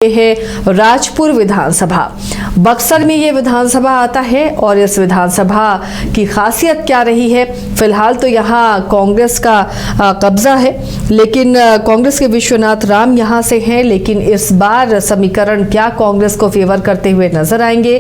है राजपुर विधानसभा। बक्सर में ये विधानसभा आता है और इस विधानसभा की खासियत क्या रही है। फिलहाल तो यहाँ कांग्रेस का कब्जा है, लेकिन कांग्रेस के विश्वनाथ राम यहाँ से हैं, लेकिन इस बार समीकरण क्या कांग्रेस को फेवर करते हुए नजर आएंगे।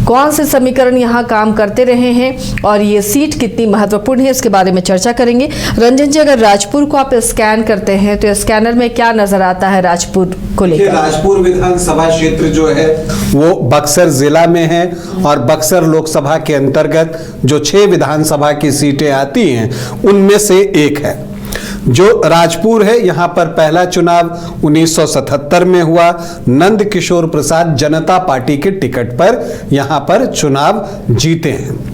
कौन से समीकरण यहाँ काम करते रहे हैं और ये सीट कितनी महत्वपूर्ण है, इसके बारे में चर्चा करेंगे। रंजन जी, अगर राजपुर को आप स्कैन करते हैं तो स्कैनर में क्या नजर आता है राजपुर को लेकर? राजपुर विधानसभा क्षेत्र जो है वो बक्सर जिला में है और बक्सर लोकसभा के अंतर्गत जो 6 विधानसभा की सीटें आती हैं उनमें से एक है। जो राजपुर है, यहाँ पर पहला चुनाव 1977 में हुआ। नंद किशोर प्रसाद जनता पार्टी के टिकट पर यहाँ पर चुनाव जीते हैं।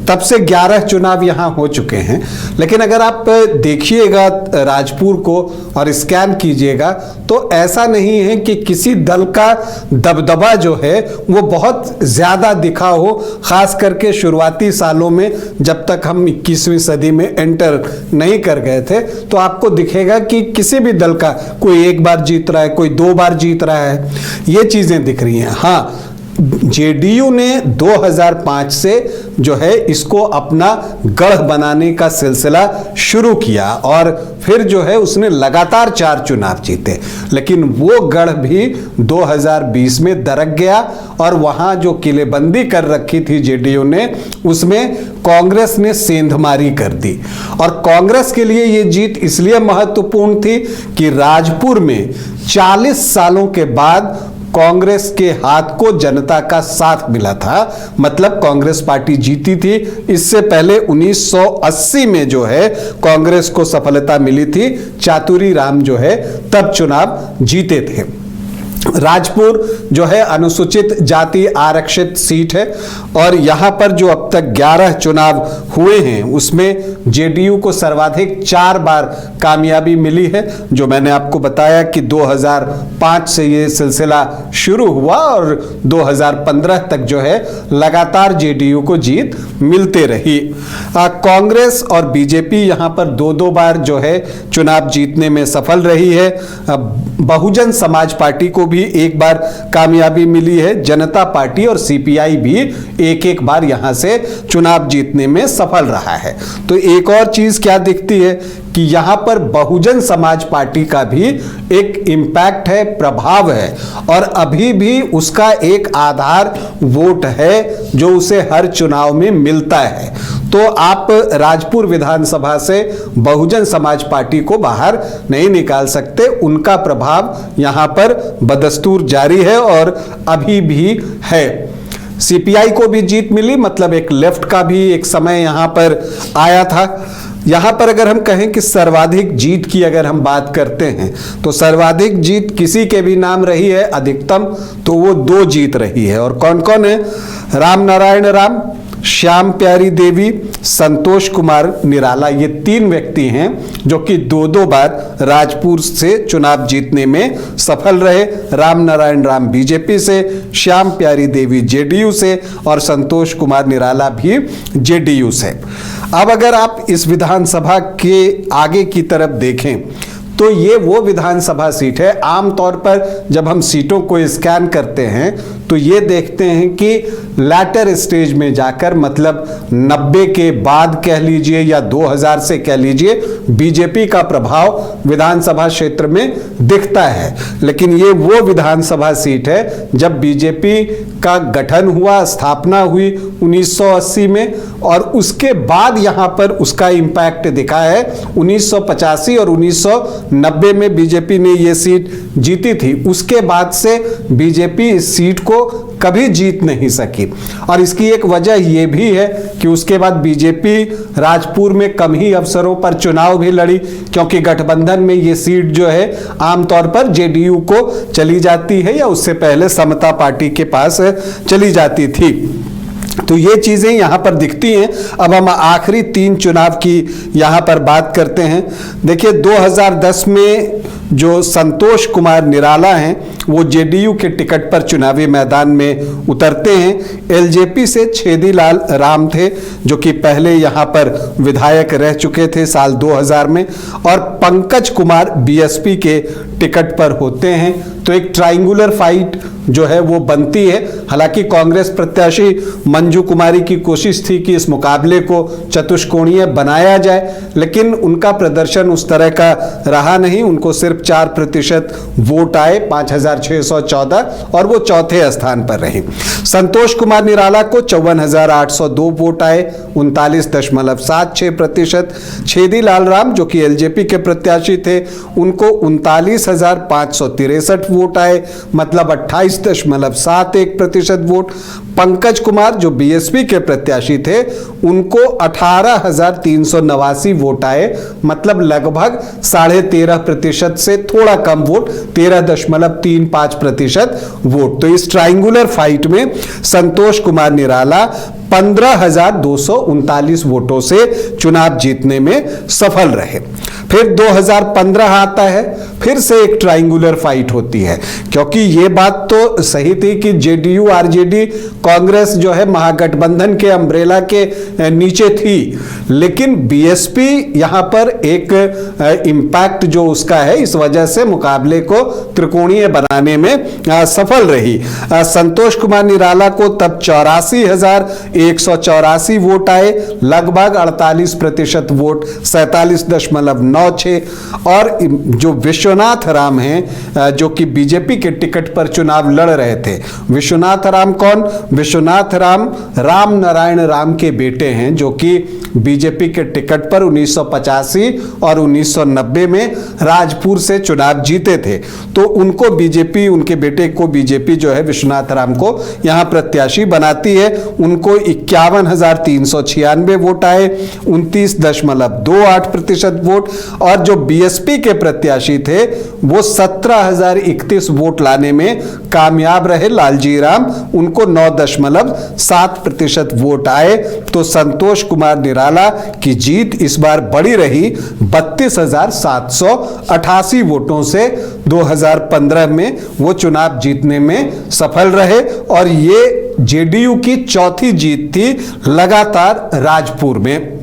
तब से 11 चुनाव यहाँ हो चुके हैं। लेकिन अगर आप देखिएगा राजपुर को और स्कैन कीजिएगा तो ऐसा नहीं है कि किसी दल का दबदबा जो है वो बहुत ज़्यादा दिखा हो। खास करके शुरुआती सालों में, जब तक हम 21वीं सदी में एंटर नहीं कर गए थे, तो आपको दिखेगा कि किसी भी दल का कोई 1 बार जीत रहा है, कोई 2 बार जीत रहा है, ये चीज़ें दिख रही हैं। हाँ, जेडीयू ने 2005 से जो है इसको अपना गढ़ बनाने का सिलसिला शुरू किया और फिर जो है उसने लगातार 4 चुनाव जीते, लेकिन वो गढ़ भी 2020 में दरक गया और वहां जो किलेबंदी कर रखी थी जेडीयू ने, उसमें कांग्रेस ने सेंधमारी कर दी। और कांग्रेस के लिए ये जीत इसलिए महत्वपूर्ण थी कि राजपुर में 40 सालों के बाद कांग्रेस के हाथ को जनता का साथ मिला था। मतलब कांग्रेस पार्टी जीती थी। इससे पहले 1980 में जो है कांग्रेस को सफलता मिली थी, चातुरी राम जो है तब चुनाव जीते थे। राजपुर जो है अनुसूचित जाति आरक्षित सीट है और यहां पर जो अब तक 11 चुनाव हुए हैं उसमें जेडीयू को सर्वाधिक 4 बार कामयाबी मिली है। जो मैंने आपको बताया कि 2005 से ये सिलसिला शुरू हुआ और 2015 तक जो है लगातार जेडीयू को जीत मिलते रही। कांग्रेस और बीजेपी यहां पर 2-2 बार जो है चुनाव जीतने में सफल रही है। बहुजन समाज पार्टी को भी 1 बार कामयाबी मिली है। जनता पार्टी और सीपीआई भी 1-1 बार यहां से चुनाव जीतने में सफल रहा है। तो एक और चीज क्या दिखती है कि यहां पर बहुजन समाज पार्टी का भी एक इम्पैक्ट है, प्रभाव है और अभी भी उसका एक आधार वोट है जो उसे हर चुनाव में मिलता है। तो आप राजपुर विधानसभा से बहुजन समाज पार्टी को बाहर नहीं निकाल सकते। उनका प्रभाव यहां पर बदस्तूर जारी है और अभी भी है। सीपीआई को भी जीत मिली, मतलब एक लेफ्ट का भी एक समय यहां पर आया था। यहां पर अगर हम कहें कि सर्वाधिक जीत की अगर हम बात करते हैं तो सर्वाधिक जीत किसी के भी नाम रही है अधिकतम, तो वो 2 जीत रही है। और कौन कौन है? राम नारायण राम, श्याम प्यारी देवी, संतोष कुमार निराला, ये 3 व्यक्ति हैं जो कि 2-2 बार राजपुर से चुनाव जीतने में सफल रहे। राम नारायण राम बीजेपी से, श्याम प्यारी देवी जेडीयू से और संतोष कुमार निराला भी जेडीयू से। अब अगर आप इस विधानसभा के आगे की तरफ देखें तो ये वो विधानसभा सीट है। आमतौर पर जब हम सीटों को स्कैन करते हैं तो ये देखते हैं कि लैटर स्टेज में जाकर, मतलब 90 के बाद कह लीजिए या 2000 से कह लीजिए, बीजेपी का प्रभाव विधानसभा क्षेत्र में दिखता है। लेकिन ये वो विधानसभा सीट है जब बीजेपी का गठन हुआ, स्थापना हुई 1980 में और उसके बाद यहां पर उसका इंपैक्ट दिखा है। 1985 और 1990 में बीजेपी ने ये सीट जीती थी। उसके बाद से बीजेपी इस सीट को कभी जीत नहीं सकी और इसकी एक वजह यह भी है कि उसके बाद बीजेपी राजपुर में कम ही अवसरों पर चुनाव भी लड़ी, क्योंकि गठबंधन में ये सीट जो है आमतौर पर जेडीयू को चली जाती है या उससे पहले समता पार्टी के पास चली जाती थी। तो ये चीजें यहां पर दिखती हैं। अब हम आखिरी 3 चुनाव की यहां पर बात करते हैं। देखिए 2010 में जो संतोष कुमार निराला हैं वो जेडीयू के टिकट पर चुनावी मैदान में उतरते हैं। एलजेपी से छेदीलाल राम थे जो कि पहले यहां पर विधायक रह चुके थे साल 2000 में, और पंकज कुमार बीएसपी के टिकट पर होते हैं। तो एक ट्रायंगुलर फाइट जो है वो बनती है। हालांकि कांग्रेस प्रत्याशी मंजू कुमारी की कोशिश थी कि इस मुकाबले को चतुष्कोणीय बनाया जाए, लेकिन उनका प्रदर्शन उस तरह का रहा नहीं। उनको सिर्फ 4% वोट आए, 5614, और वो चौथे स्थान पर रही। संतोष कुमार निराला को 54,802 वोट आए, 39.76%। छेदी लाल राम जो कि एलजेपी के प्रत्याशी थे, उनको 39,563 वोट आए, मतलब 28.71% वोट। पंकज कुमार जो बीएसपी के प्रत्याशी थे, उनको 18,389 वोट आए, मतलब लगभग 13.5% से थोड़ा कम वोट, 13.35% वोट। तो इस ट्रायंगुलर फाइट में संतोष कुमार निराला 15,239 वोटों से चुनाव जीतने में सफल रहे। फिर 2015 आता है, फिर से एक ट्रायंगुलर फाइट होती है, क्योंकि ये बात तो सही थी कि जेडीयू आरजेडी कांग्रेस जो है महागठबंधन के अम्ब्रेला के नीचे थी, लेकिन बीएसपी यहां पर एक इंपैक्ट जो उसका है, इस वजह से मुकाबले को त्रिकोणीय बनाने में सफल रही। संतोष कुमार निराला को तब 84,184 वोट आए, लगभग 48% वोट, 47.96। और जो विश्वनाथ राम हैं, जो कि बीजेपी के टिकट पर चुनाव लड़ रहे थे। विश्वनाथ राम कौन? विश्वनाथ राम राम नारायण राम के बेटे हैं, जो कि बीजेपी के टिकट पर 1985 और 1990 में राजपुर से चुनाव जीते थे। तो उनको बीजेपी, उनके बेटे को बीजेपी जो है विश्वनाथ राम को यहां प्रत्याशी बनाती है। उनको 51,396 वोट आए, 29.28% वोट। और जो बीएसपी के प्रत्याशी थे, वो 17,031 वोट लाने में कामयाब रहे, लालजी राम, उनको 9.7% वोट आए। तो संतोष कुमार निराला की जीत इस बार बड़ी रही, 32,788 वोटों से 2015 में वो चुनाव जीतने में सफल रहे। और ये जेडीयू की चौथी जीत थी लगातार राजपुर में।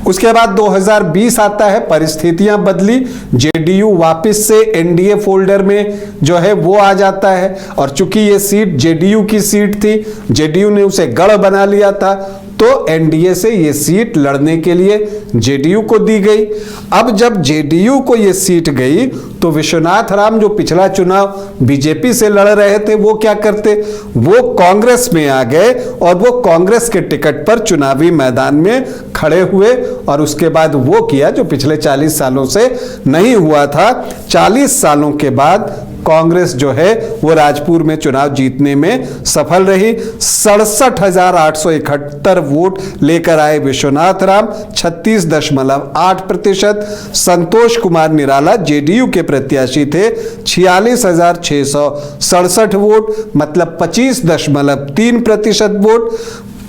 उसके बाद 2020 आता है, परिस्थितियां बदली, जेडीयू वापस से एनडीए फोल्डर में जो है वो आ जाता है। और चूंकि ये सीट जेडीयू की सीट थी, जेडीयू ने उसे गढ़ बना लिया था, तो एनडीए से ये सीट लड़ने के लिए जेडीयू को दी गई। अब जब जेडीयू को ये सीट गई, तो विश्वनाथ राम जो पिछला चुनाव बीजेपी से लड़ रहे थे, वो क्या करते? वो कांग्रेस में आ गए और वो कांग्रेस के टिकट पर चुनावी मैदान में खड़े हुए। और उसके बाद वो किया जो पिछले 40 सालों से नहीं हुआ था। 40 सालों के बाद कांग्रेस जो है वो राजपुर में चुनाव जीतने में सफल रही। 67,871 वोट लेकर आए विश्वनाथ राम, 36.8%। संतोष कुमार निराला जेडीयू के प्रत्याशी थे, 46,667 वोट, मतलब 25.3% वोट।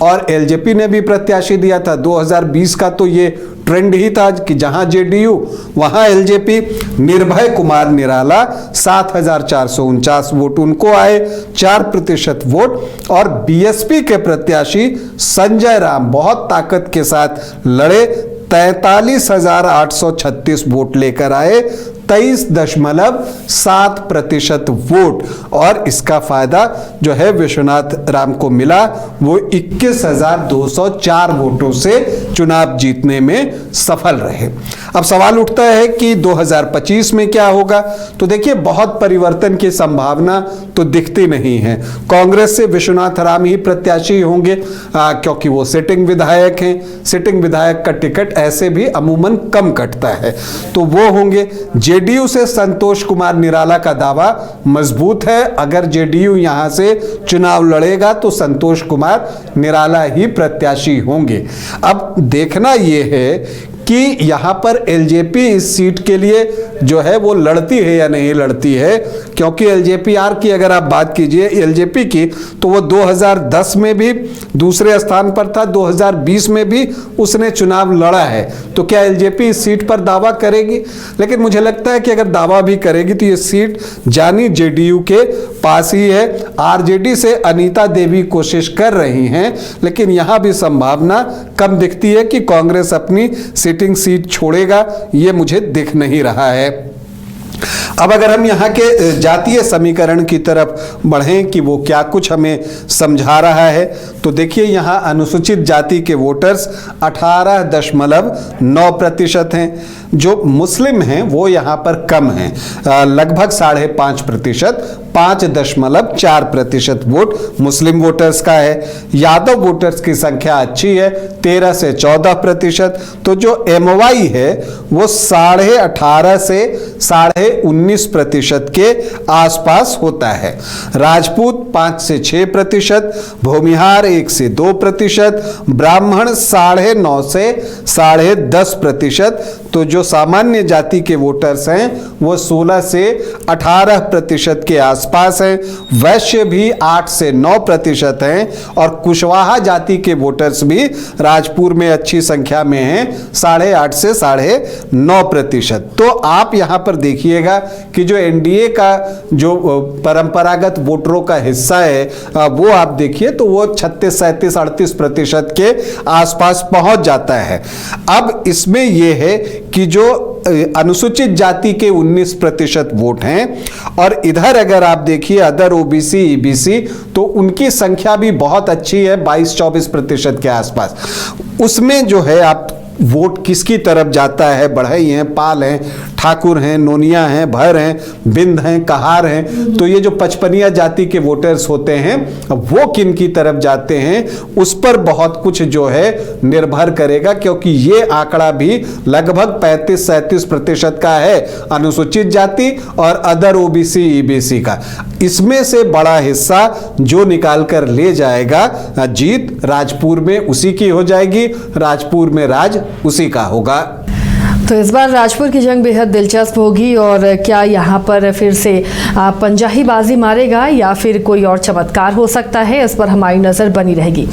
और एलजेपी ने भी प्रत्याशी दिया था। 2020 का तो ये ट्रेंड ही था कि जहां जेडीयू वहां एलजेपी। निर्भय कुमार निराला 7,449 वोट उनको आए, 4% वोट। और बीएसपी के प्रत्याशी संजय राम बहुत ताकत के साथ लड़े, 43,836 वोट लेकर आए, 23.7% वोट। और इसका फायदा जो है विश्वनाथ राम को मिला, वो 21,204 वोटों से चुनाव जीतने में सफल रहे। अब सवाल उठता है कि 2025 में क्या होगा? तो देखिए, बहुत परिवर्तन की संभावना तो दिखती नहीं है। कांग्रेस से विश्वनाथ राम ही प्रत्याशी होंगे, क्योंकि वो सिटिंग विधायक हैं। सिटिंग विधायक का टिकट ऐसे भी अमूमन कम कटता है, तो वो होंगे। जेडीयू से संतोष कुमार निराला का दावा मजबूत है। अगर जेडीयू यहां से चुनाव लड़ेगा तो संतोष कुमार निराला ही प्रत्याशी होंगे। अब देखना यह है कि यहां पर एलजेपी इस सीट के लिए जो है वो लड़ती है या नहीं लड़ती है, क्योंकि एलजेपीआर की अगर आप बात कीजिए एलजेपी की, तो वो 2010 में भी दूसरे स्थान पर था, 2020 में भी उसने चुनाव लड़ा है। तो क्या एलजेपी इस सीट पर दावा करेगी? लेकिन मुझे लगता है कि अगर दावा भी करेगी तो ये सीट जानी जेडीयू के पास ही है। आरजेडी से अनीता देवी कोशिश कर रही हैं, लेकिन यहां भी संभावना कम दिखती है कि कांग्रेस अपनी सिटिंग सीट छोड़ेगा, ये मुझे दिख नहीं रहा है। अब अगर हम यहाँ के जातीय समीकरण की तरफ बढ़ें कि वो क्या कुछ हमें समझा रहा है, तो देखिए यहाँ अनुसूचित जाति के वोटर्स 18.9% हैं। जो मुस्लिम हैं वो यहाँ पर कम हैं, लगभग 5.5%, 5.4% वोट मुस्लिम वोटर्स का है। यादव वोटर्स की संख्या अच्छी है, 13 से 14%। तो जो MY है वो 18.5 से 19.5% के आसपास होता है। राजपूत 5 से 6%, भूमिहार 1 से 2%, ब्राह्मण 9.5 से 10.5%। तो जो सामान्य जाति के वोटर्स हैं वो 16 से 18% के आसपास हैं। वैश्य भी 8 से 9% हैं और कुशवाहा जाति के वोटर्स भी राजपुर में अच्छी संख्या में हैं, 8.5 से 9.5%। तो आप यहाँ पर देखिएगा कि जो NDA का जो परंपरागत वोटरों का हिस्सा है वो आप देखिए तो वो 36, 37, 38% के आसपास पहुंच जाता है। अब इसमें यह है कि जो अनुसूचित जाति के 19% वोट हैं और इधर अगर आप देखिए अदर OBC, EBC तो उनकी संख्या भी बहुत अच्छी है, 22-24% के आसपास। उसमें जो है आप वोट किसकी तरफ जाता है, बढ़ई हैं, पाल हैं, ठाकुर हैं, नोनिया हैं, भर हैं, बिंद हैं, कहार हैं। तो ये जो पचपनिया जाति के वोटर्स होते हैं वो किन की तरफ जाते हैं उस पर बहुत कुछ जो है निर्भर करेगा, क्योंकि ये आंकड़ा भी लगभग 35-37% का है अनुसूचित जाति और अदर OBC, EBC का। इसमें से बड़ा हिस्सा जो निकाल कर ले जाएगा जीत राजपुर में उसी की हो जाएगी, राजपुर में राज उसी का होगा। तो इस बार राजपुर की जंग बेहद दिलचस्प होगी और क्या यहाँ पर फिर से पंजा ही बाजी मारेगा या फिर कोई और चमत्कार हो सकता है, इस पर हमारी नज़र बनी रहेगी।